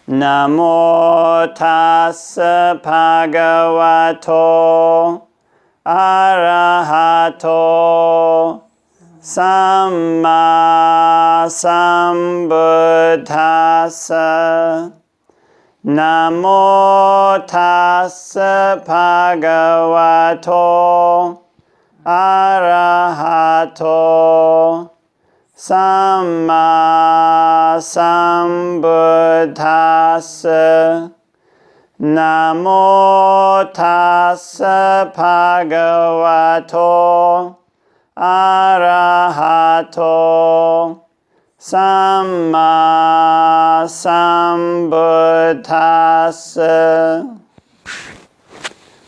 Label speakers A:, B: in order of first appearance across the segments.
A: Namo tassa bhagavato arahato samma sambuddhassa. Namo tassa bhagavato arahato samma sambuddhassa. Namo tassa bhagavato arahato samma sambuddhassa.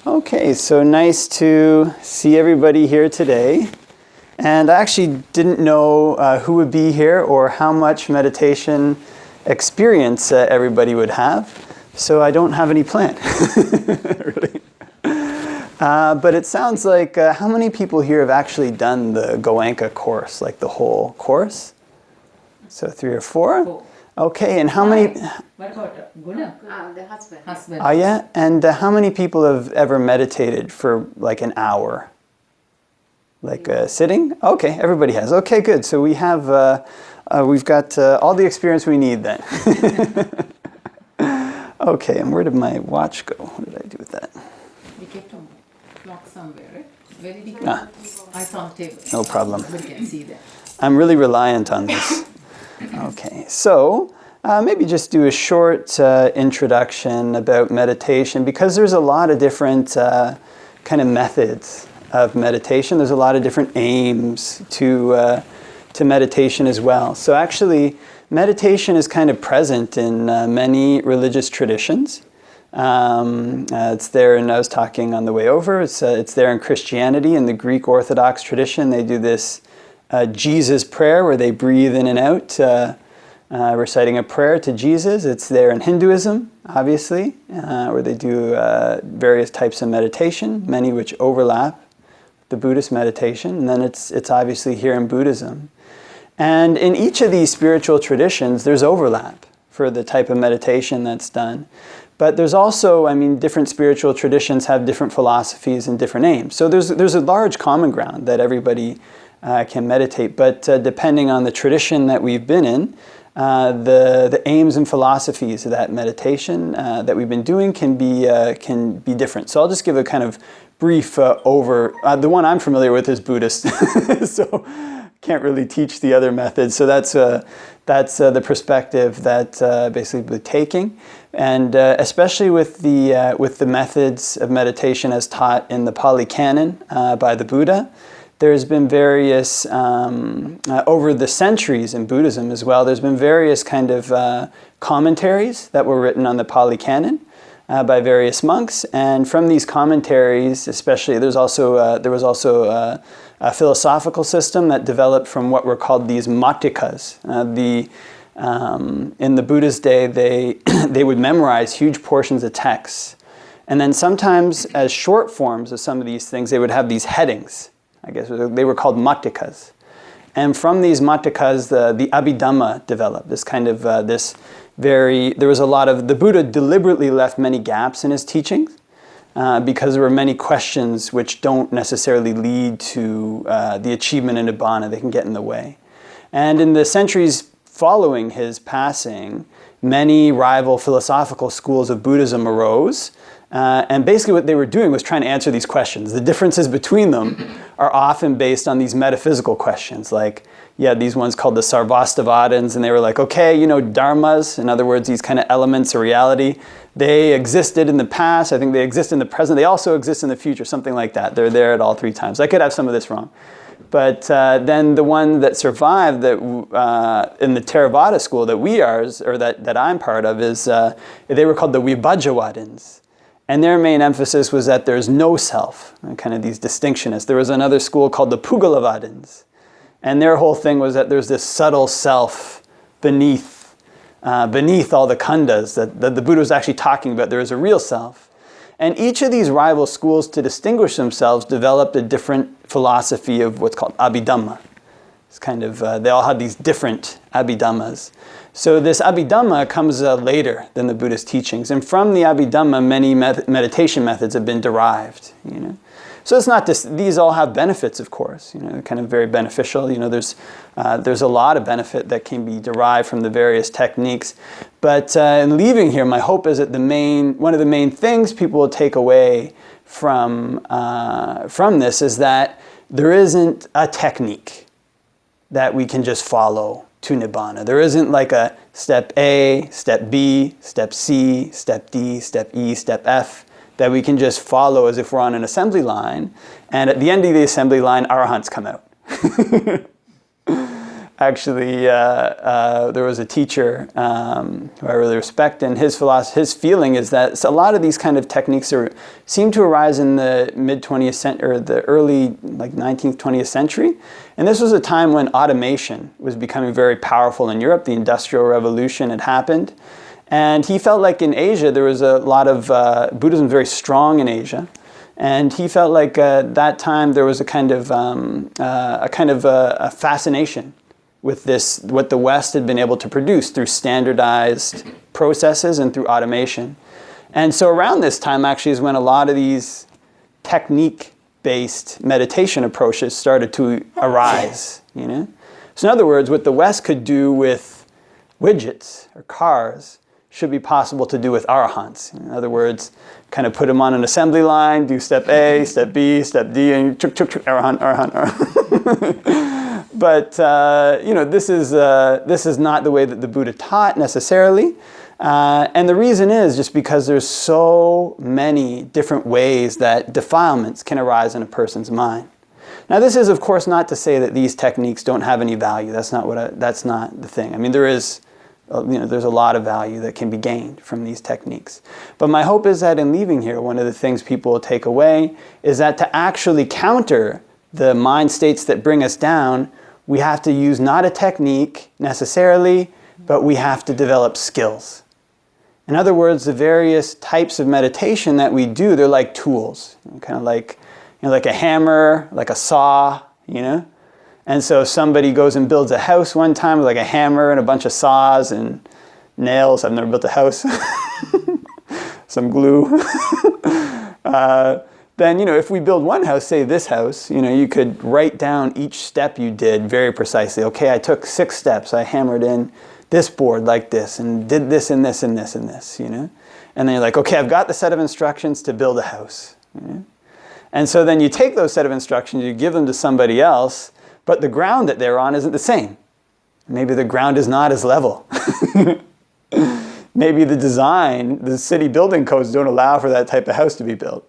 A: Okay, so nice to see everybody here today. And I actually didn't know who would be here or how much meditation experience everybody would have. So I don't have any plan, really. But it sounds like, how many people here have actually done the Goenka course, like the whole course? So 3 or 4?
B: 4.
A: Okay, and how many?
B: What about Guna?
C: The husband.
A: Oh yeah, and how many people have ever meditated for like an hour? Like sitting? Okay, everybody has. Okay, good. So we have, we've got all the experience we need then. Okay, and where did my watch go? What did I do with that?
B: We kept a clock somewhere, right? Where did he go? I saw the table.
A: No problem.
B: We can see that.
A: I'm really reliant on this. Okay, so maybe just do a short introduction about meditation, because there's a lot of different kind of methods of meditation. There's a lot of different aims to meditation as well. So actually, meditation is kind of present in many religious traditions. It's there, and I was talking on the way over, it's there in Christianity. In the Greek Orthodox tradition, they do this Jesus prayer where they breathe in and out, reciting a prayer to Jesus. It's there in Hinduism, obviously, where they do various types of meditation, many which overlap the Buddhist meditation. And then it's obviously here in Buddhism. And in each of these spiritual traditions, there's overlap for the type of meditation that's done. But there's also, I mean, different spiritual traditions have different philosophies and different aims. So there's a large common ground that everybody can meditate. But depending on the tradition that we've been in, the aims and philosophies of that meditation that we've been doing can be different. So I'll just give a kind of brief the one I'm familiar with is Buddhist, so can't really teach the other methods. So that's the perspective that basically we're taking, and especially with the methods of meditation as taught in the Pali Canon by the Buddha. There's been various, over the centuries in Buddhism as well, there's been various kind of commentaries that were written on the Pali Canon by various monks. And from these commentaries, especially, there was also a philosophical system that developed from what were called these matikas. In the Buddha's day, they would memorize huge portions of texts. And then sometimes as short forms of some of these things, they would have these headings. I guess they were called matikas. And from these matikas, the Abhidhamma developed, this kind of, there was a lot of, the Buddha deliberately left many gaps in his teachings because there were many questions which don't necessarily lead to the achievement of Nibbana. They can get in the way. And in the centuries following his passing, many rival philosophical schools of Buddhism arose. And basically what they were doing was trying to answer these questions. The differences between them are often based on these metaphysical questions, like, these ones called the Sarvastivadins, and they were like, okay, dharmas, in other words, these kind of elements of reality, they existed in the past, I think they exist in the present, they also exist in the future, something like that. They're there at all 3 times. I could have some of this wrong. But then the one that survived that in the Theravada school that we are, or that I'm part of, is they were called the Vibhajavadins. And their main emphasis was that there's no self, kind of these distinctionists. There was another school called the Pugalavadins. And their whole thing was that there's this subtle self beneath all the khandhas that the Buddha was actually talking about. There is a real self. And each of these rival schools, to distinguish themselves, developed a different philosophy of what's called Abhidhamma. It's kind of, they all had these different Abhidhammas. So this Abhidhamma comes later than the Buddhist teachings. And from the Abhidhamma, many meditation methods have been derived, you know. So it's not just, these all have benefits, of course, you know, kind of very beneficial. You know, there's a lot of benefit that can be derived from the various techniques. But in leaving here, my hope is that one of the main things people will take away from this is that there isn't a technique that we can just follow to Nibbana. There isn't like a step A, step B, step C, step D, step E, step F that we can just follow as if we're on an assembly line. And at the end of the assembly line, arahants come out. Actually, there was a teacher who I really respect, and his feeling is that a lot of these kind of techniques seem to arise in the mid-20th century, or the early 19th, 20th century. And this was a time when automation was becoming very powerful in Europe. The Industrial Revolution had happened. And he felt like in Asia, there was a lot of Buddhism very strong in Asia. And he felt like at that time there was a kind of a fascination with this, what the West had been able to produce through standardized processes and through automation. And so around this time actually is when a lot of these technique-based meditation approaches started to arise, you know? So in other words, what the West could do with widgets or cars should be possible to do with arahants. In other words, kind of put them on an assembly line, do step A, step B, step D, and chuk, chuk, chuk, arahant, arahant, arahant. But you know, this is not the way that the Buddha taught necessarily. And the reason is just because there's so many different ways that defilements can arise in a person's mind. Now, this is, of course, not to say that these techniques don't have any value. That's not that's not the thing. I mean, there's a lot of value that can be gained from these techniques. But my hope is that in leaving here, one of the things people will take away is that to actually counter the mind states that bring us down, we have to use not a technique necessarily, but we have to develop skills. In other words, the various types of meditation that we do, they're like tools, kind of like, like a hammer, like a saw, you know? And so somebody goes and builds a house one time with like a hammer and a bunch of saws and nails. I've never built a house. Some glue. Then, if we build one house, say this house, you could write down each step you did very precisely. Okay, I took 6 steps. I hammered in this board like this and did this and this and this and this, And then you're like, okay, I've got the set of instructions to build a house. And so then you take those set of instructions, you give them to somebody else, but the ground that they're on isn't the same. Maybe the ground is not as level. Maybe the design, the city building codes don't allow for that type of house to be built,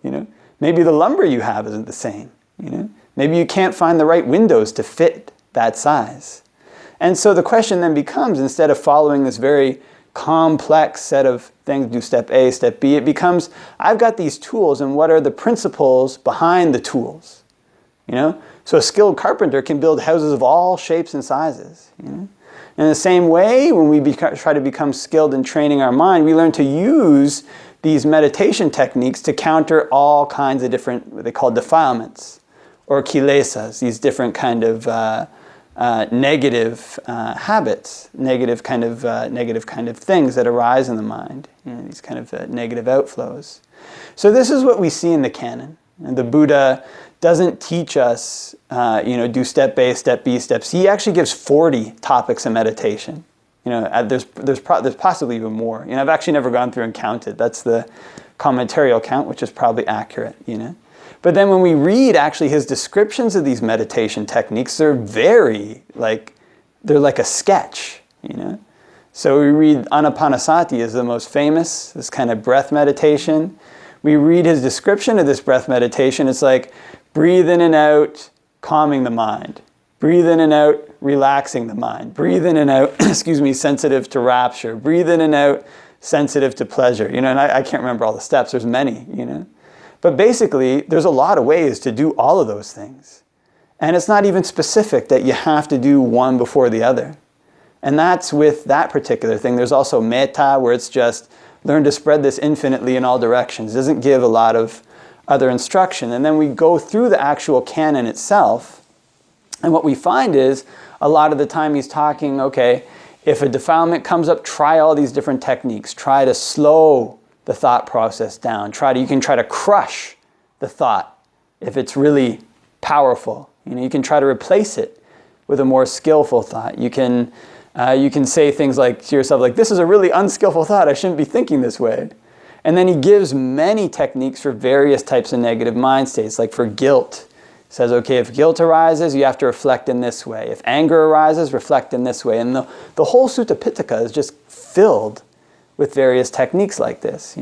A: Maybe the lumber you have isn't the same, Maybe you can't find the right windows to fit that size. And so the question then becomes, instead of following this very complex set of things, do step A, step B, it becomes, I've got these tools, and what are the principles behind the tools? So a skilled carpenter can build houses of all shapes and sizes. In the same way, when we try to become skilled in training our mind, we learn to use these meditation techniques to counter all kinds of different, what they call defilements, or kilesas, these different kind of negative habits, negative kind of things that arise in the mind, these kind of negative outflows. So this is what we see in the canon. And the Buddha doesn't teach us, do step A, step B, step C. He actually gives 40 topics of meditation. There's possibly even more. I've actually never gone through and counted. That's the commentarial count, which is probably accurate. But then when we read actually his descriptions of these meditation techniques, they're like a sketch. So we read Anapanasati is the most famous, this kind of breath meditation. We read his description of this breath meditation. It's like breathe in and out, calming the mind. Breathe in and out, relaxing the mind. Breathe in and out, sensitive to rapture. Breathe in and out, sensitive to pleasure. And I can't remember all the steps. There's many, But basically, there's a lot of ways to do all of those things. And it's not even specific that you have to do one before the other. And that's with that particular thing. There's also metta, where it's just learn to spread this infinitely in all directions. It doesn't give a lot of other instruction. And then we go through the actual canon itself, and what we find is a lot of the time he's talking, okay, if a defilement comes up, try all these different techniques. Try to slow the thought process down. You can try to crush the thought if it's really powerful. You can try to replace it with a more skillful thought. You can say things like to yourself, like, this is a really unskillful thought. I shouldn't be thinking this way. And then he gives many techniques for various types of negative mind states, like for guilt. He says, okay, if guilt arises, you have to reflect in this way. If anger arises, reflect in this way. And the whole Sutta Pitaka is just filled with various techniques like this.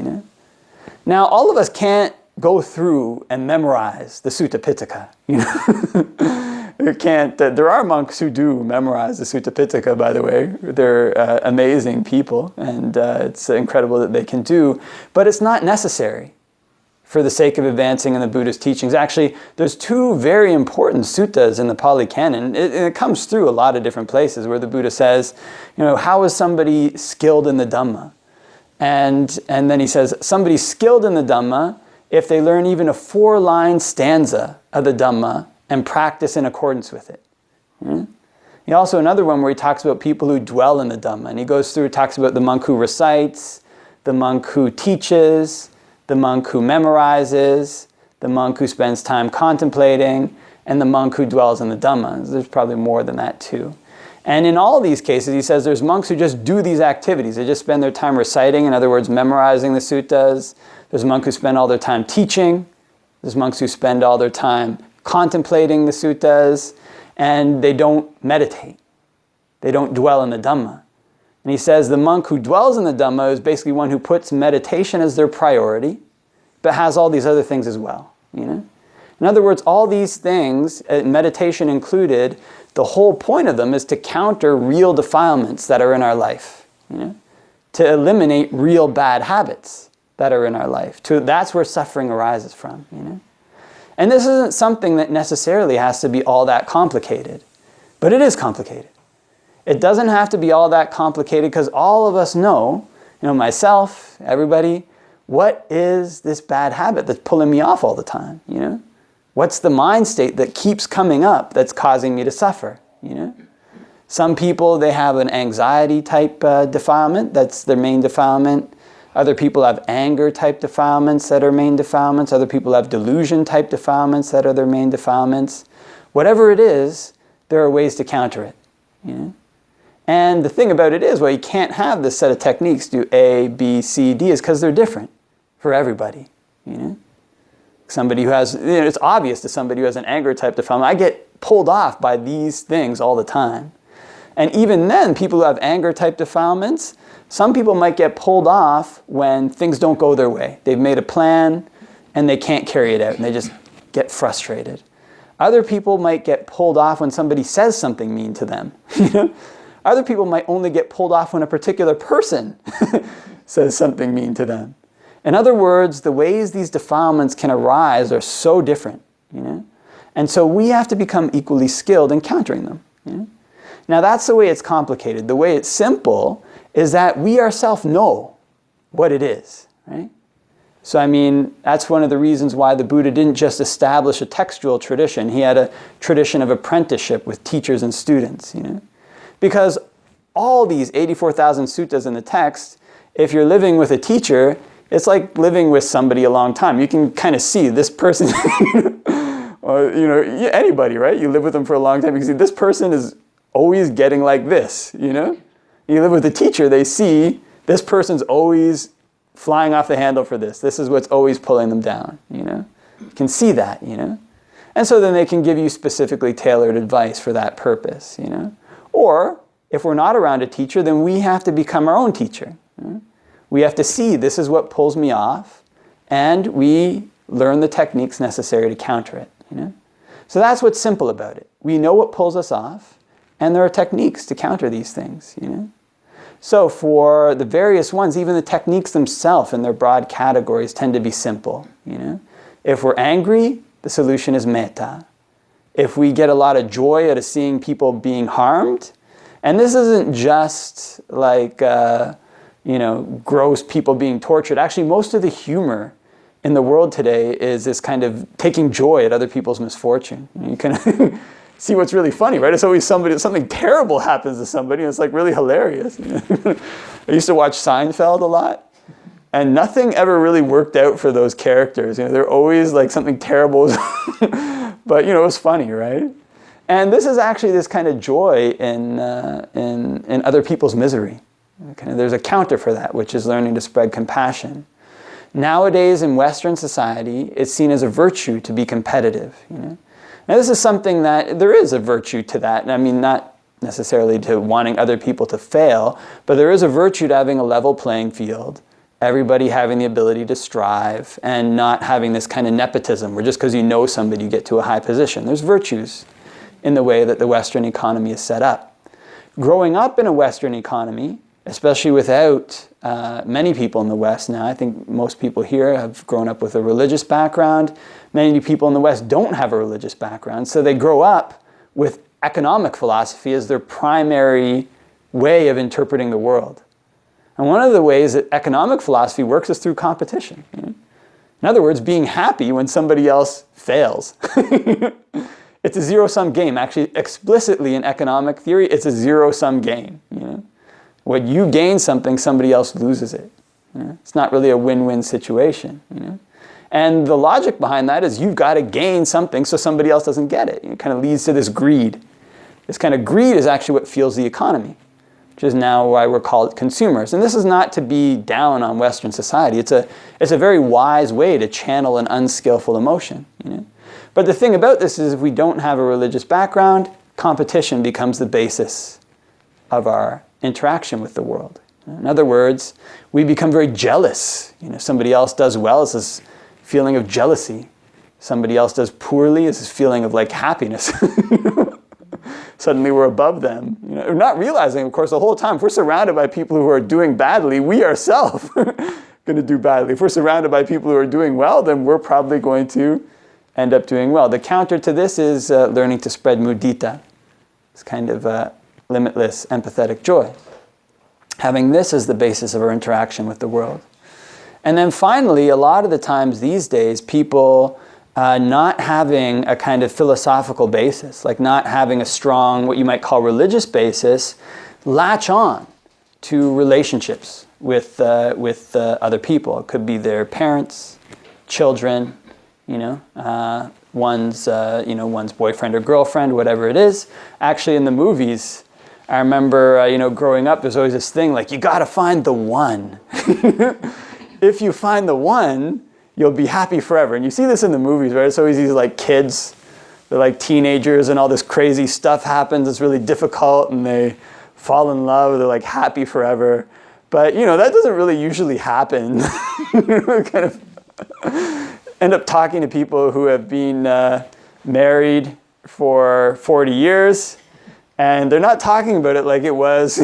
A: Now, all of us can't go through and memorize the Sutta Pitaka. There are monks who do memorize the Sutta Pitaka, by the way. They're amazing people, and it's incredible that they can do. But it's not necessary for the sake of advancing in the Buddha's teachings. Actually, there's two very important suttas in the Pali Canon. It comes through a lot of different places where the Buddha says, how is somebody skilled in the Dhamma? And then he says, somebody skilled in the Dhamma, if they learn even a 4-line stanza of the Dhamma and practice in accordance with it. He also another one where he talks about people who dwell in the Dhamma. And he goes through, talks about the monk who recites, the monk who teaches, the monk who memorizes, the monk who spends time contemplating, and the monk who dwells in the Dhamma. There's probably more than that too. And in all these cases, he says there's monks who just do these activities. They just spend their time reciting, in other words, memorizing the suttas. There's monks who spend all their time teaching. There's monks who spend all their time contemplating the suttas, and they don't meditate. They don't dwell in the Dhamma. And he says the monk who dwells in the Dhamma is basically one who puts meditation as their priority, but has all these other things as well. In other words, all these things, meditation included, the whole point of them is to counter real defilements that are in our life, to eliminate real bad habits that are in our life. That's where suffering arises from. And this isn't something that necessarily has to be all that complicated, but it is complicated. It doesn't have to be all that complicated because all of us know, myself, everybody, what is this bad habit that's pulling me off all the time, What's the mind state that keeps coming up that's causing me to suffer, Some people, they have an anxiety type defilement, that's their main defilement. Other people have anger type defilements that are main defilements. Other people have delusion type defilements that are their main defilements. Whatever it is, there are ways to counter it. And the thing about it is, you can't have this set of techniques, do A, B, C, D, is because they're different for everybody. Somebody who has, it's obvious to somebody who has an anger type defilement, I get pulled off by these things all the time. And even then, people who have anger type defilements, some people might get pulled off when things don't go their way. They've made a plan and they can't carry it out and they just get frustrated. Other people might get pulled off when somebody says something mean to them. Other people might only get pulled off when a particular person says something mean to them. In other words, the ways these defilements can arise are so different. And so we have to become equally skilled in countering them. Now that's the way it's complicated. The way it's simple is that we ourselves know what it is, right? So that's one of the reasons why the Buddha didn't just establish a textual tradition. He had a tradition of apprenticeship with teachers and students, Because all these 84,000 suttas in the text, if you're living with a teacher, it's like living with somebody a long time. You can kind of see this person, or anybody, right? You live with them for a long time, you can see this person is always getting like this, You live with a teacher, they see this person's always flying off the handle for this. This is what's always pulling them down, You can see that, And so then they can give you specifically tailored advice for that purpose, Or, if we're not around a teacher, then we have to become our own teacher. We have to see this is what pulls me off, and we learn the techniques necessary to counter it, So that's what's simple about it. We know what pulls us off, and there are techniques to counter these things, So for the various ones, even the techniques themselves in their broad categories tend to be simple, If we're angry, the solution is metta. If we get a lot of joy out of seeing people being harmed, and this isn't just like, gross people being tortured. Actually, most of the humor in the world today is this kind of taking joy at other people's misfortune. You can see what's really funny, right? It's always something terrible happens to somebody, and it's like really hilarious. I used to watch Seinfeld a lot, and nothing ever really worked out for those characters. They're always like something terrible, but it was funny, right? And this is actually this kind of joy in other people's misery. There's a counter for that, which is learning to spread compassion. Nowadays in Western society, it's seen as a virtue to be competitive. Now this is something that there is a virtue to that. I mean, not necessarily to wanting other people to fail, but there is a virtue to having a level playing field, everybody having the ability to strive, and not having this kind of nepotism where just because you know somebody you get to a high position. There's virtues in the way that the Western economy is set up. Growing up in a Western economy, especially without many people in the West now, I think most people here have grown up with a religious background. Many people in the West don't have a religious background, so they grow up with economic philosophy as their primary way of interpreting the world. And one of the ways that economic philosophy works is through competition. In other words, being happy when somebody else fails. It's a zero-sum game. Actually, explicitly in economic theory, it's a zero-sum game. When you gain something, somebody else loses it. It's not really a win-win situation. And the logic behind that is you've got to gain something so somebody else doesn't get it. It kind of leads to this greed. This kind of greed is actually what fuels the economy, which is now why we're called consumers. And this is not to be down on Western society. It's a very wise way to channel an unskillful emotion. But the thing about this is if we don't have a religious background, competition becomes the basis of our interaction with the world. In other words, we become very jealous. Somebody else does well, it's this feeling of jealousy. Somebody else does poorly, it's this feeling of like happiness. Suddenly we're above them. We're not realizing, of course, the whole time, if we're surrounded by people who are doing badly, we ourselves are going to do badly. If we're surrounded by people who are doing well, then we're probably going to end up doing well. The counter to this is learning to spread mudita. It's kind of limitless empathetic joy. Having this as the basis of our interaction with the world. And then finally, a lot of the times these days, people not having a kind of philosophical basis, like not having a strong, what you might call religious basis, latch on to relationships with other people. It could be their parents, children, one's boyfriend or girlfriend, whatever it is. Actually, in the movies, I remember, growing up, there's always this thing like, you got to find the one. If you find the one, you'll be happy forever. And you see this in the movies, right? It's always these like kids, they're like teenagers and all this crazy stuff happens. It's really difficult and they fall in love. They're like happy forever. But, that doesn't really usually happen. Kind of end up talking to people who have been married for 40 years. And they're not talking about it like it was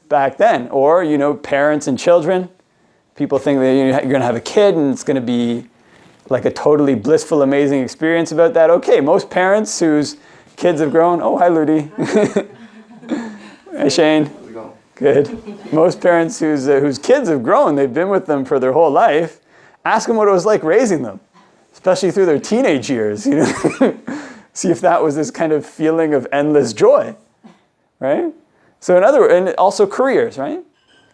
A: back then. Or, parents and children. People think that you're going to have a kid and it's going to be like a totally blissful, amazing experience about that. Okay, most parents whose kids have grown... Oh, hi, Ludi. Hey, Shane. How's it going? Good. Most parents whose kids have grown, they've been with them for their whole life, ask them what it was like raising them, especially through their teenage years. See if that was this kind of feeling of endless joy, right? So in other words, and also careers, right?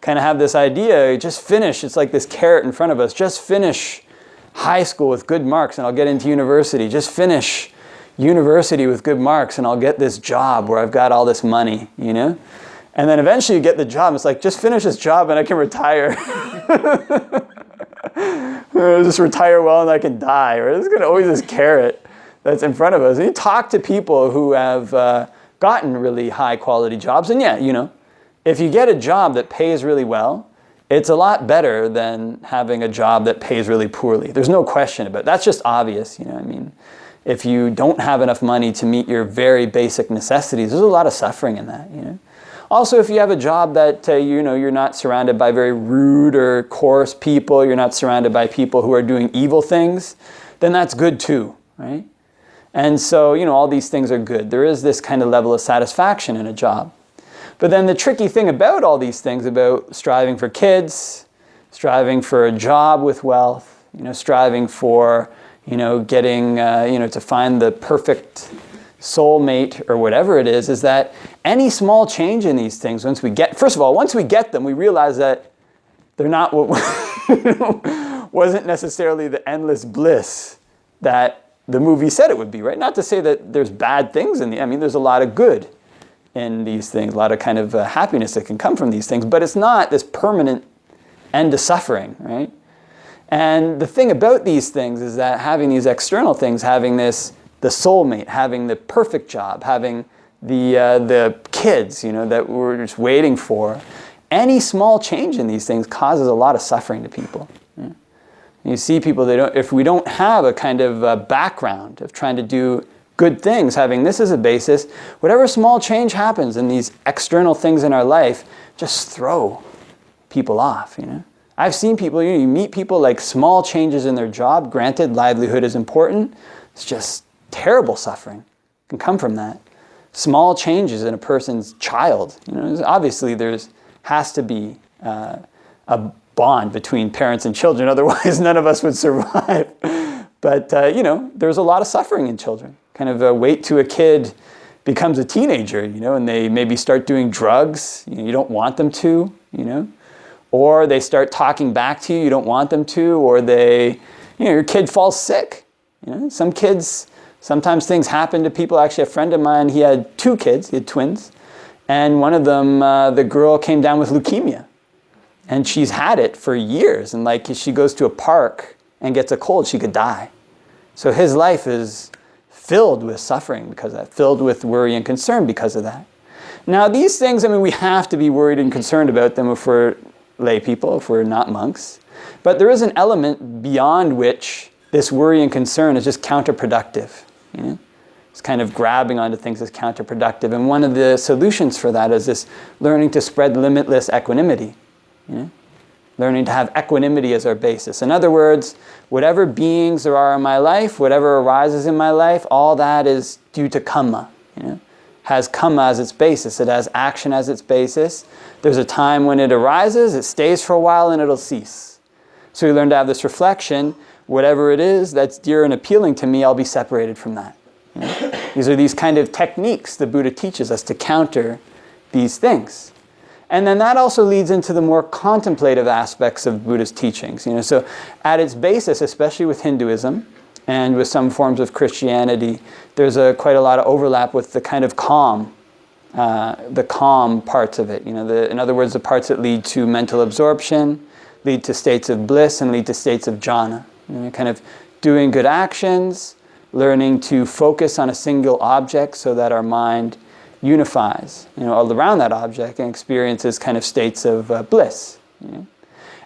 A: Kind of have this idea, just finish, it's like this carrot in front of us, just finish high school with good marks and I'll get into university. Just finish university with good marks and I'll get this job where I've got all this money, And then eventually you get the job, it's like, just finish this job and I can retire. Just retire well and I can die. Right? There's always this carrot that's in front of us. And you talk to people who have gotten really high quality jobs and if you get a job that pays really well, it's a lot better than having a job that pays really poorly. There's no question about it. That's just obvious, If you don't have enough money to meet your very basic necessities, there's a lot of suffering in that, Also, if you have a job that, you're not surrounded by very rude or coarse people, you're not surrounded by people who are doing evil things, then that's good too, right? And so, all these things are good. There is this kind of level of satisfaction in a job. But then the tricky thing about all these things, about striving for kids, striving for a job with wealth, striving for, getting, to find the perfect soulmate, or whatever it is that any small change in these things, first of all, once we get them, we realize that they're not what wasn't necessarily the endless bliss that the movie said it would be, right? Not to say that there's bad things there's a lot of good in these things, a lot of kind of happiness that can come from these things, but it's not this permanent end to suffering, right? And the thing about these things is that having these external things, having the soulmate, having the perfect job, having the kids, that we're just waiting for, any small change in these things causes a lot of suffering to people. Yeah? You see people, if we don't have a kind of background of trying to do good things, having this as a basis, whatever small change happens in these external things in our life, just throw people off, I've seen people, you meet people like small changes in their job, granted livelihood is important, it's just terrible suffering can come from that. Small changes in a person's child, obviously has to be a bond between parents and children, otherwise none of us would survive. But, there's a lot of suffering in children. Kind of wait till a kid becomes a teenager, and they maybe start doing drugs, you don't want them to, or they start talking back to you, you don't want them to, or your kid falls sick. Some kids, sometimes things happen to people. Actually, a friend of mine, he had 2 kids, he had twins, and one of them, the girl came down with leukemia. And she's had it for years, and if she goes to a park and gets a cold, she could die. So his life is filled with suffering because of that, filled with worry and concern because of that. Now these things, we have to be worried and concerned about them if we're lay people, if we're not monks. But there is an element beyond which this worry and concern is just counterproductive. It's kind of grabbing onto things as counterproductive. And one of the solutions for that is this learning to spread limitless equanimity. Learning to have equanimity as our basis. In other words, whatever beings there are in my life, whatever arises in my life, all that is due to karma. Has karma as its basis. It has action as its basis. There's a time when it arises, it stays for a while, and it'll cease. So we learn to have this reflection. Whatever it is that's dear and appealing to me, I'll be separated from that. These are these kind of techniques the Buddha teaches us to counter these things. And then that also leads into the more contemplative aspects of Buddha's teachings. So at its basis, especially with Hinduism and with some forms of Christianity, there's quite a lot of overlap with the kind of calm parts of it. In other words, the parts that lead to mental absorption, lead to states of bliss, and lead to states of jhana. Kind of doing good actions, learning to focus on a single object so that our mind unifies, all around that object and experiences kind of states of bliss.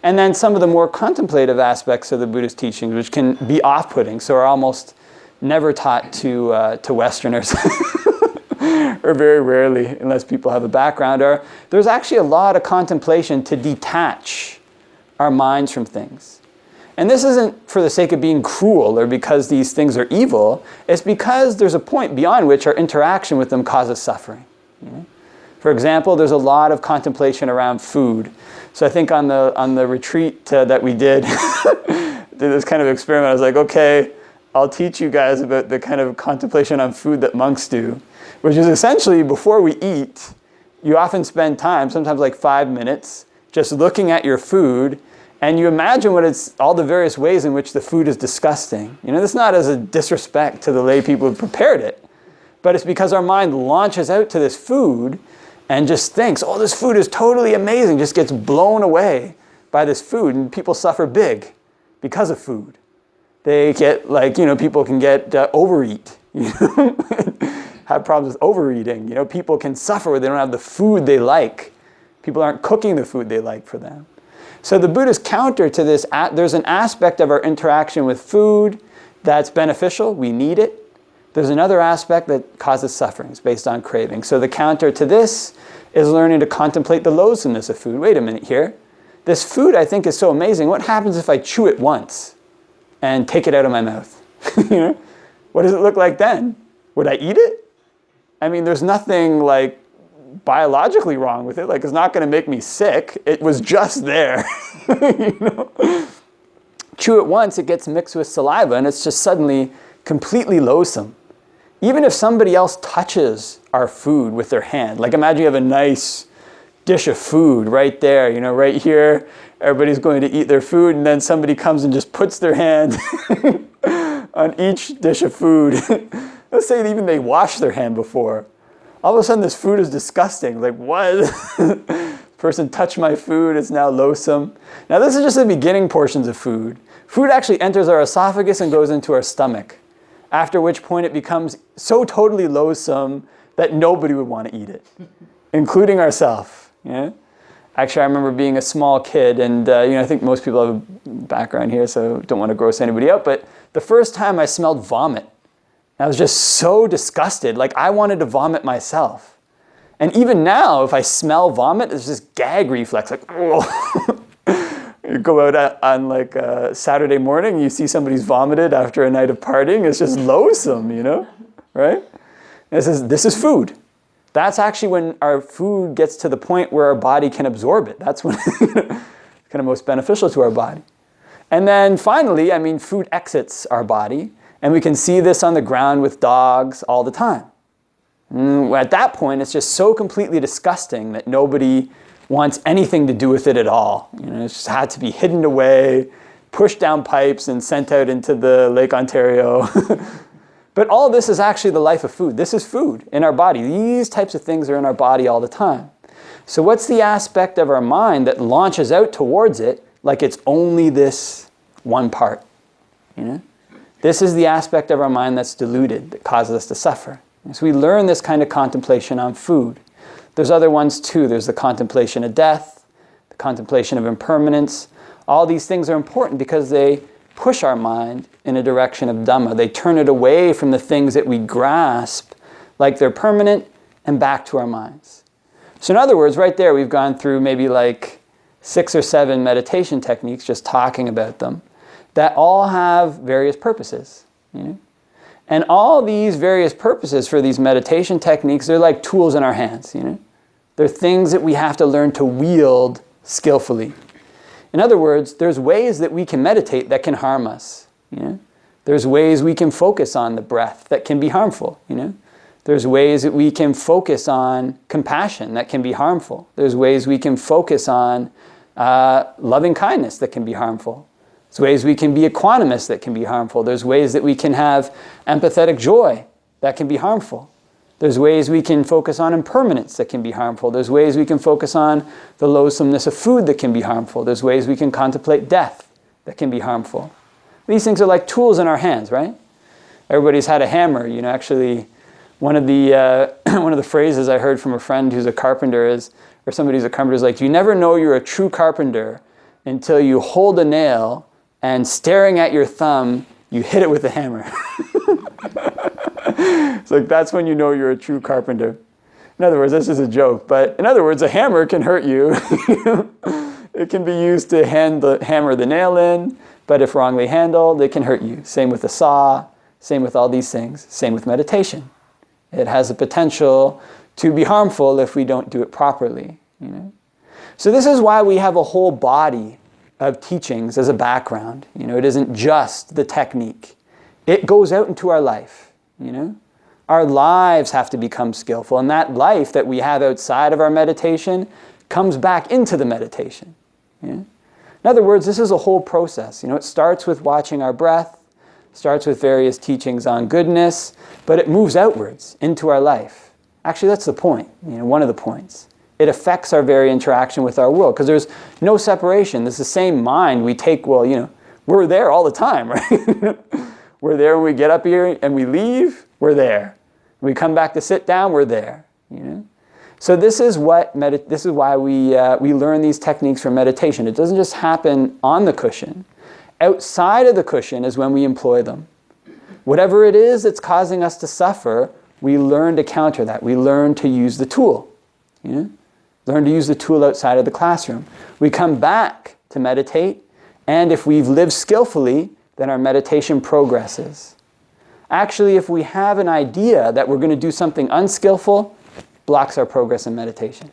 A: And then some of the more contemplative aspects of the Buddhist teachings, which can be off-putting, so are almost never taught to Westerners, or very rarely, unless people have a background, there's actually a lot of contemplation to detach our minds from things. And this isn't for the sake of being cruel or because these things are evil. It's because there's a point beyond which our interaction with them causes suffering. For example, there's a lot of contemplation around food. So I think on the retreat that we did, did this kind of experiment. I was like, okay, I'll teach you guys about the kind of contemplation on food that monks do, which is essentially before we eat, you often spend time, sometimes like 5 minutes, just looking at your food. And you imagine all the various ways in which the food is disgusting. This is not as a disrespect to the lay people who prepared it, but it's because our mind launches out to this food and just thinks, oh, this food is totally amazing, just gets blown away by this food, and people suffer big because of food. They get, people can get overeat, have problems with overeating. People can suffer where they don't have the food they like. People aren't cooking the food they like for them. So the Buddha's counter to this, there's an aspect of our interaction with food that's beneficial, we need it. There's another aspect that causes sufferings based on craving. So the counter to this is learning to contemplate the loathsomeness of food. Wait a minute here. This food I think is so amazing. What happens if I chew it once and take it out of my mouth? What does it look like then? Would I eat it? There's nothing biologically wrong with it. It's not going to make me sick. It was just there. Chew it once, it gets mixed with saliva, and it's just suddenly completely loathsome. even if somebody else touches our food with their hand, like imagine you have a nice dish of food right there, right here, everybody's going to eat their food, and then somebody comes and just puts their hand on each dish of food. Let's say even they wash their hand before. All of a sudden this food is disgusting. Like, what? Person touched my food, it's now loathsome. Now this is just the beginning portions of food. Food actually enters our esophagus and goes into our stomach, after which point it becomes so totally loathsome that nobody would want to eat it, including ourselves. Yeah? Actually, I remember being a small kid, and I think most people have a background here, so don't want to gross anybody out, but the first time I smelled vomit, I was just so disgusted, like I wanted to vomit myself. And even now, if I smell vomit, it's just gag reflex, like, oh. You go out on like a Saturday morning, you see somebody's vomited after a night of partying, it's just loathsome, right? This is food. That's actually when our food gets to the point where our body can absorb it. That's when it's kind of most beneficial to our body. And then finally, food exits our body, and we can see this on the ground with dogs all the time. At that point, it's just so completely disgusting that nobody wants anything to do with it at all. It just had to be hidden away, pushed down pipes, and sent out into the Lake Ontario. But all this is actually the life of food. This is food in our body. These types of things are in our body all the time. So what's the aspect of our mind that launches out towards it like it's only this one part? This is the aspect of our mind that's deluded, that causes us to suffer. And so we learn this kind of contemplation on food. There's other ones too. There's the contemplation of death, the contemplation of impermanence. All these things are important because they push our mind in a direction of Dhamma. They turn it away from the things that we grasp like they're permanent and back to our minds. So in other words, right there we've gone through maybe like 6 or 7 meditation techniques, just talking about them, that all have various purposes. And all these various purposes for these meditation techniques, they're like tools in our hands. They're things that we have to learn to wield skillfully. In other words, there's ways that we can meditate that can harm us. There's ways we can focus on the breath that can be harmful. There's ways that we can focus on compassion that can be harmful. There's ways we can focus on loving kindness that can be harmful. There's ways we can be equanimous that can be harmful. There's ways that we can have empathetic joy that can be harmful. There's ways we can focus on impermanence that can be harmful. There's ways we can focus on the loathsomeness of food that can be harmful. There's ways we can contemplate death that can be harmful. These things are like tools in our hands, right? Everybody's had a hammer. Actually, one of the phrases I heard from a friend who's a carpenter is, or somebody who's a carpenter is like, you never know you're a true carpenter until you hold a nail and staring at your thumb, you hit it with a hammer. It's like, that's when you know you're a true carpenter. In other words, this is a joke, but in other words, a hammer can hurt you. It can be used to hammer the nail in, but if wrongly handled, it can hurt you. Same with a saw, same with all these things, same with meditation. It has the potential to be harmful if we don't do it properly. So this is why we have a whole body of teachings as a background. It isn't just the technique. It goes out into our life. Our lives have to become skillful, and that life that we have outside of our meditation comes back into the meditation. In other words, this is a whole process. It starts with watching our breath, starts with various teachings on goodness, but it moves outwards into our life. Actually, that's the point, one of the points. It affects our very interaction with our world, because there's no separation. It's the same mind we take, we're there all the time, right? We're there when we get up here and we leave, we're there. When we come back to sit down, we're there. So this is why we learn these techniques for meditation. It doesn't just happen on the cushion. Outside of the cushion is when we employ them. Whatever it is that's causing us to suffer, we learn to counter that. We learn to use the tool. Learn to use the tool outside of the classroom. We come back to meditate, and if we've lived skillfully, then our meditation progresses. Actually, if we have an idea that we're going to do something unskillful, blocks our progress in meditation.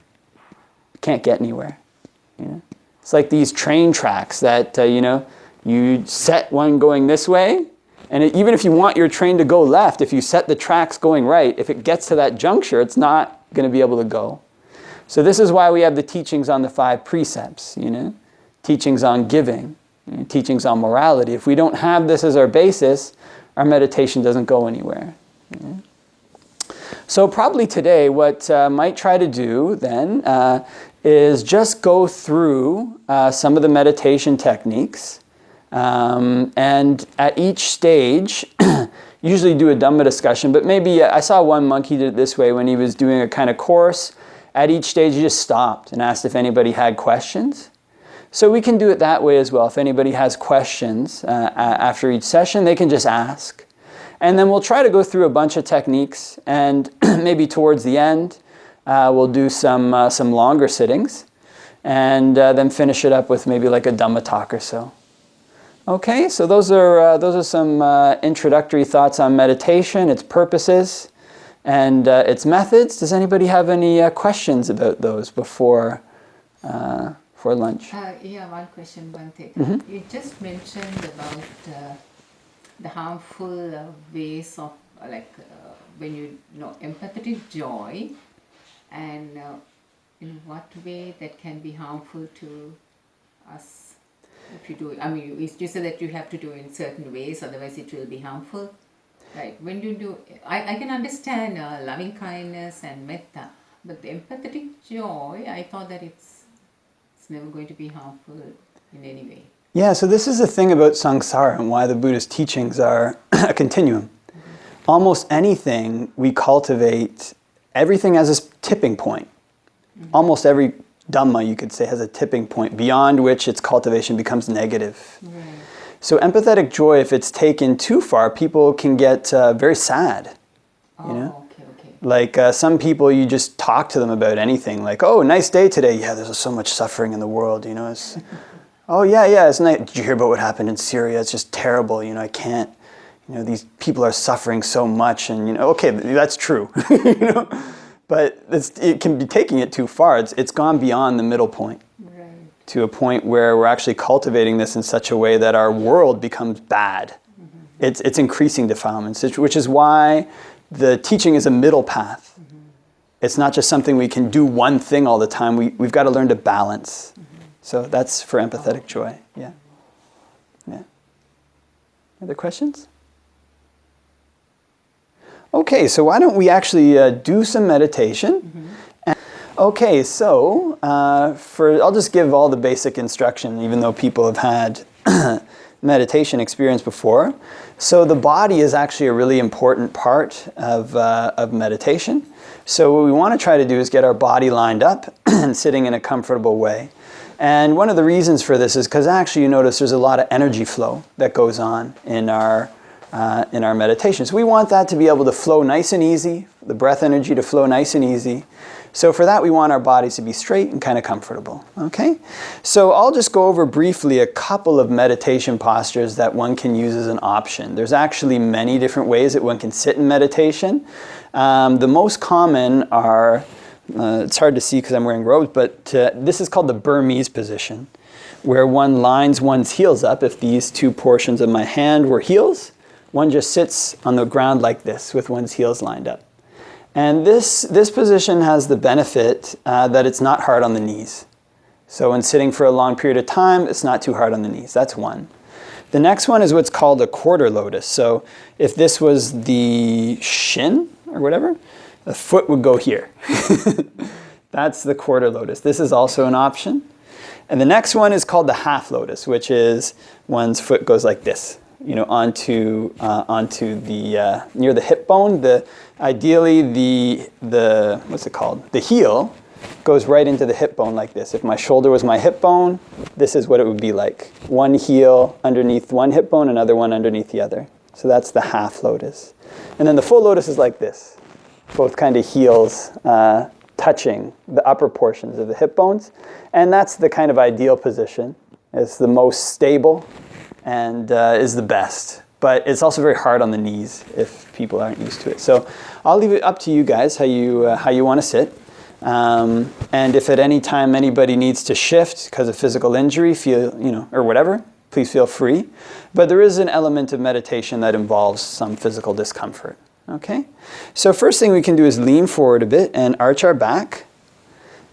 A: We can't get anywhere. It's like these train tracks that, you set one going this way, And even if you want your train to go left, if you set the tracks going right, if it gets to that juncture, it's not going to be able to go. So this is why we have the teachings on the 5 precepts, teachings on giving, teachings on morality. If we don't have this as our basis, our meditation doesn't go anywhere. So probably today what I might try to do then is just go through some of the meditation techniques, and at each stage usually do a Dhamma discussion, but maybe I saw one monkey did it this way when he was doing a kind of course. At each stage he just stopped and asked if anybody had questions. So we can do it that way as well. If anybody has questions after each session, they can just ask. And then we'll try to go through a bunch of techniques, and maybe towards the end we'll do some longer sittings, and then finish it up with maybe like a Dhamma talk or so. Okay, so those are some introductory thoughts on meditation, its purposes, and its methods. Does anybody have any questions about those before lunch?
B: Yeah, one question, Bhante.
A: Mm-hmm.
B: You just mentioned about the harmful ways of when you know empathetic joy, and in what way that can be harmful to us if you do it. I mean, you said that you have to do it in certain ways, otherwise it will be harmful. Right? When you do, I can understand loving kindness and metta, but the empathetic joy, I thought that it's never going to be harmful in any way.
A: Yeah, so this is the thing about samsara and why the Buddha's teachings are a continuum. Mm-hmm. Almost anything we cultivate, everything has this tipping point. Mm-hmm. Almost every Dhamma, you could say, has a tipping point beyond which its cultivation becomes negative. Right. So empathetic joy, if it's taken too far, people can get very sad. Okay. Like some people, you just talk to them about anything, like, oh, nice day today. Yeah, there's so much suffering in the world, It's, oh, yeah, it's nice. Did you hear about what happened in Syria? It's just terrible, I can't, these people are suffering so much, and, okay, that's true, But it can be taking it too far. It's gone beyond the middle point. Right. To a point where we're actually cultivating this in such a way that our world becomes bad. Mm-hmm. It's increasing defilements, which is why the teaching is a middle path. Mm-hmm. It's not just something we can do one thing all the time. We've got to learn to balance. Mm-hmm. So that's for empathetic joy. Yeah. Other questions? Okay, so why don't we actually do some meditation? Mm-hmm. Okay, so I'll just give all the basic instruction, even though people have had meditation experience before. So the body is actually a really important part of meditation. So what we want to try to do is get our body lined up and sitting in a comfortable way. And one of the reasons for this is because actually you notice there's a lot of energy flow that goes on in our meditation. So we want that to be able to flow nice and easy, the breath energy to flow nice and easy. So for that, we want our bodies to be straight and kind of comfortable. Okay? So I'll just go over briefly a couple of meditation postures that one can use as an option. There's actually many different ways that one can sit in meditation. The most common are, it's hard to see because I'm wearing robes, but this is called the Burmese position, where one lines one's heels up. If these two portions of my hand were heels, one just sits on the ground like this with one's heels lined up. And this position has the benefit that it's not hard on the knees. So when sitting for a long period of time, it's not too hard on the knees. That's one. The next one is what's called a quarter lotus. So if this was the shin or whatever, the foot would go here. That's the quarter lotus. This is also an option. And the next one is called the half lotus, which is one's foot goes like this. Onto the near the hip bone. Ideally the what's it called? The heel goes right into the hip bone like this. If my shoulder was my hip bone, this is what it would be like. One heel underneath one hip bone, another one underneath the other. So that's the half lotus. And then the full lotus is like this. Both kind of heels touching the upper portions of the hip bones. And that's the kind of ideal position. It's the most stable and is the best. But it's also very hard on the knees if people aren't used to it. So I'll leave it up to you guys how you want to sit. And if at any time anybody needs to shift because of physical injury, or whatever, please feel free. But there is an element of meditation that involves some physical discomfort. Okay? So first thing we can do is lean forward a bit and arch our back.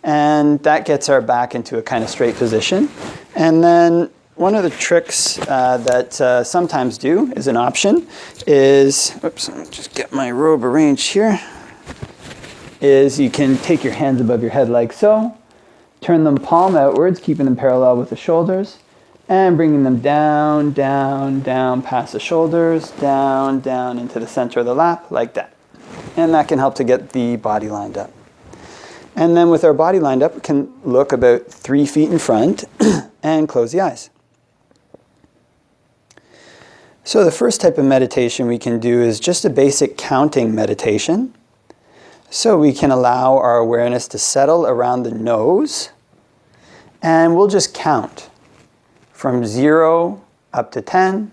A: And that gets our back into a kind of straight position. And then one of the tricks that sometimes do, is an option, is, oops, let me just get my robe arranged here, is you can take your hands above your head like so, turn them palm outwards, keeping them parallel with the shoulders, and bringing them down, down, down past the shoulders, down, down into the center of the lap, like that. And that can help to get the body lined up. And then with our body lined up, we can look about 3 feet in front and close the eyes. So the first type of meditation we can do is just a basic counting meditation. So we can allow our awareness to settle around the nose, and we'll just count from 0 up to 10,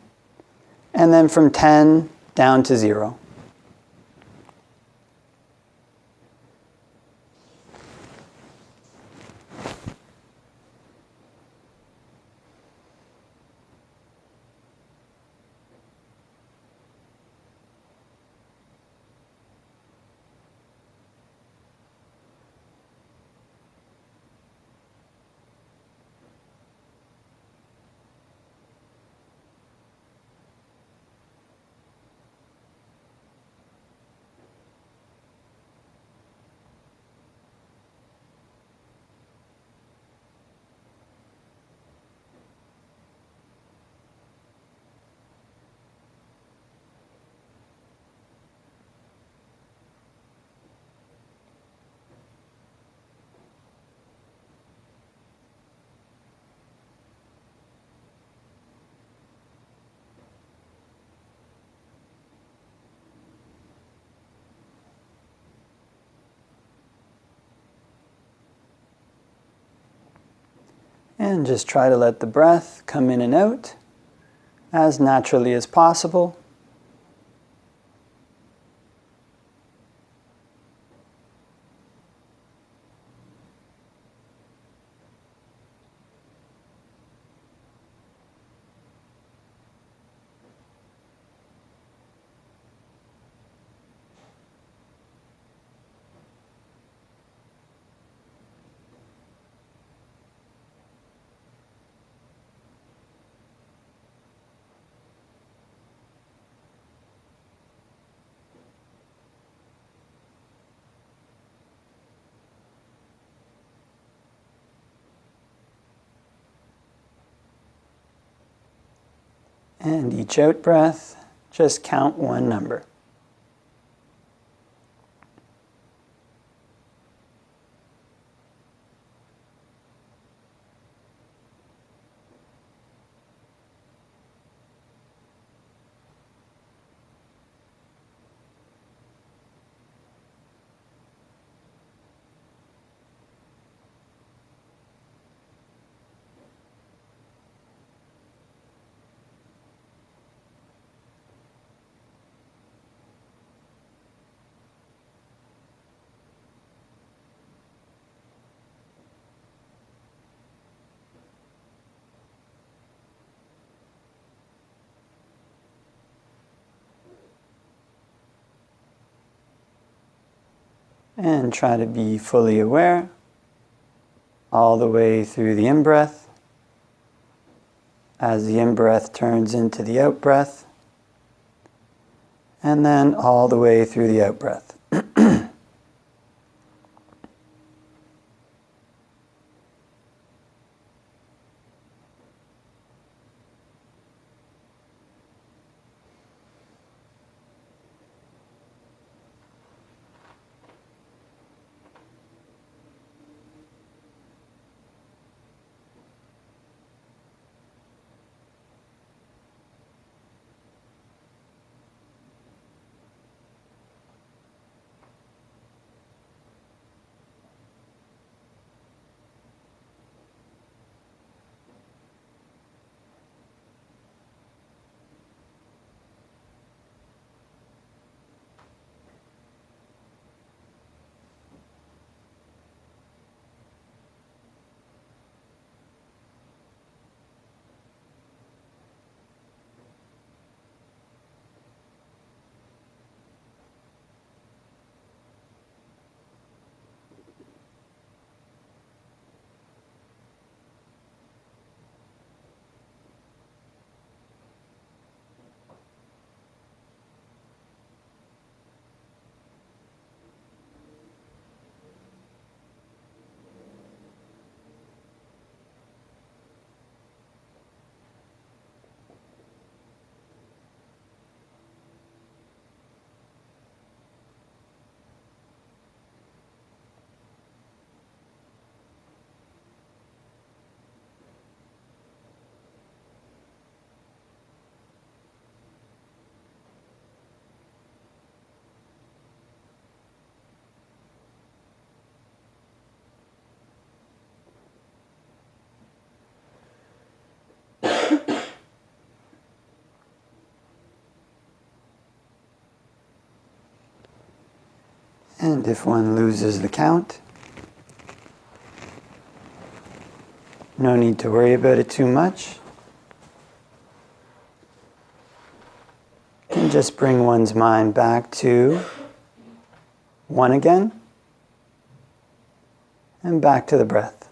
A: and then from 10 down to 0. And just try to let the breath come in and out as naturally as possible. And each out breath, just count 1 number. And try to be fully aware all the way through the in-breath, as the in-breath turns into the out-breath, and then all the way through the out-breath. And if one loses the count, no need to worry about it too much. And just bring one's mind back to one again, and back to the breath.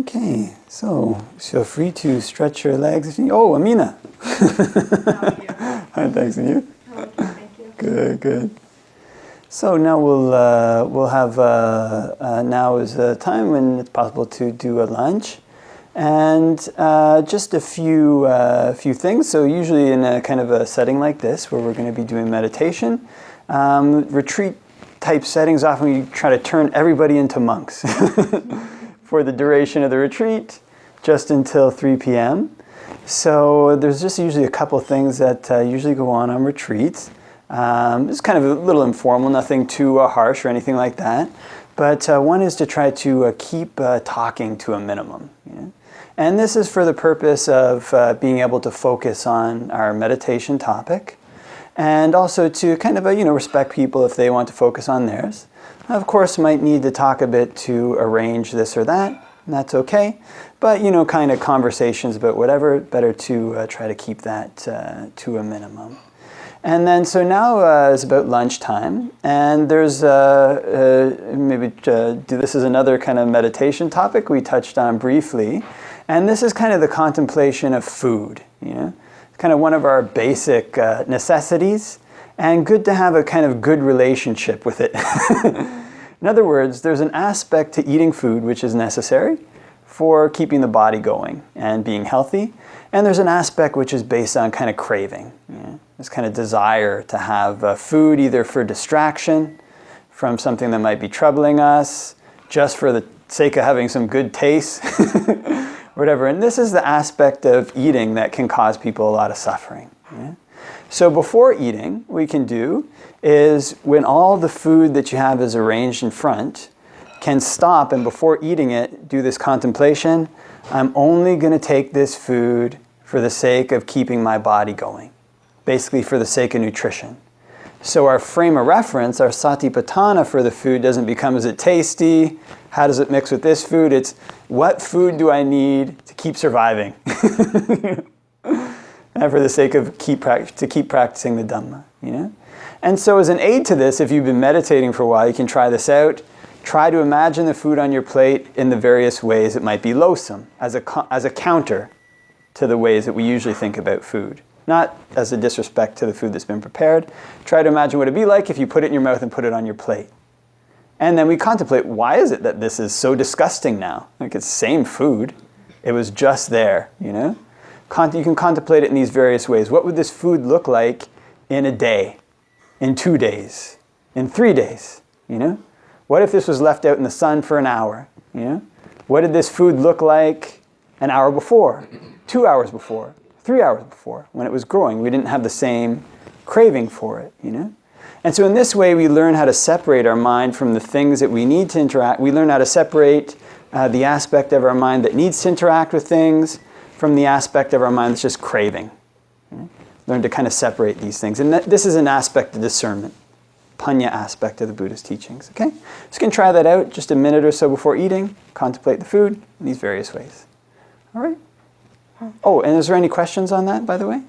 A: Okay, so feel free to stretch your legs. Oh, Amina. Hi, thanks, and you?
C: Okay, thank you.
A: Good, good. So now we'll have now is the time when it's possible to do a lunch, and just a few things. So usually in a kind of a setting like this, where we're going to be doing meditation, retreat type settings, often we try to turn everybody into monks for the duration of the retreat, just until 3 p.m. So there's just usually a couple things that usually go on retreats. It's kind of a little informal, nothing too harsh or anything like that. But one is to try to keep talking to a minimum. And this is for the purpose of being able to focus on our meditation topic, and also to kind of respect people if they want to focus on theirs. Of course, might need to talk a bit to arrange this or that, and that's okay. But kind of conversations about whatever, better to try to keep that to a minimum. And then, so now is about lunchtime, and there's this is another kind of meditation topic we touched on briefly, and this is kind of the contemplation of food. It's kind of one of our basic necessities, and good to have a kind of good relationship with it. In other words, there's an aspect to eating food which is necessary for keeping the body going and being healthy, and there's an aspect which is based on kind of craving. This kind of desire to have food either for distraction from something that might be troubling us, just for the sake of having some good taste, whatever. And this is the aspect of eating that can cause people a lot of suffering. So before eating, what we can do is, when all the food that you have is arranged in front, can stop, and before eating it, do this contemplation. I'm only going to take this food for the sake of keeping my body going. Basically for the sake of nutrition. So our frame of reference, our satipatthana for the food doesn't become, is it tasty? How does it mix with this food? It's, what food do I need to keep surviving? And for the sake of keep practicing the Dhamma. And so as an aid to this, if you've been meditating for a while, you can try this out. Try to imagine the food on your plate in the various ways it might be loathsome, as a counter to the ways that we usually think about food. Not as a disrespect to the food that's been prepared. Try to imagine what it'd be like if you put it in your mouth and put it on your plate. And then we contemplate, why is it that this is so disgusting now? Like, it's the same food. It was just there, You can contemplate it in these various ways. What would this food look like in a day, in 2 days, in 3 days, What if this was left out in the sun for an hour, What did this food look like an hour before, 2 hours before, 3 hours before, when it was growing? We didn't have the same craving for it, And so in this way, we learn how to separate our mind from the things that we need to interact. We learn how to separate the aspect of our mind that needs to interact with things from the aspect of our mind that's just craving. Learn to kind of separate these things. And this is an aspect of discernment, Panya aspect of the Buddhist teachings. Okay? So you can try that out just a minute or so before eating. Contemplate the food in these various ways. All right? Oh, and is there any questions on that, by the way?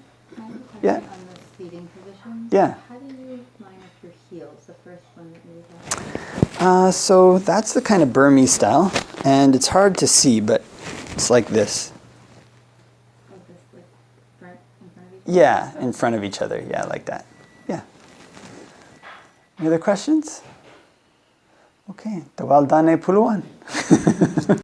A: Yeah?
C: On the seating position?
A: Yeah.
C: How do you line up your heels, the first one that you have?
A: So that's the kind of Burmese style. And it's hard to see, but it's like this.
C: Like this, like front, in front of each other?
A: Yeah, in front of each other. Yeah, like that. Yeah. Any other questions? Okay. Tawal dane puluan.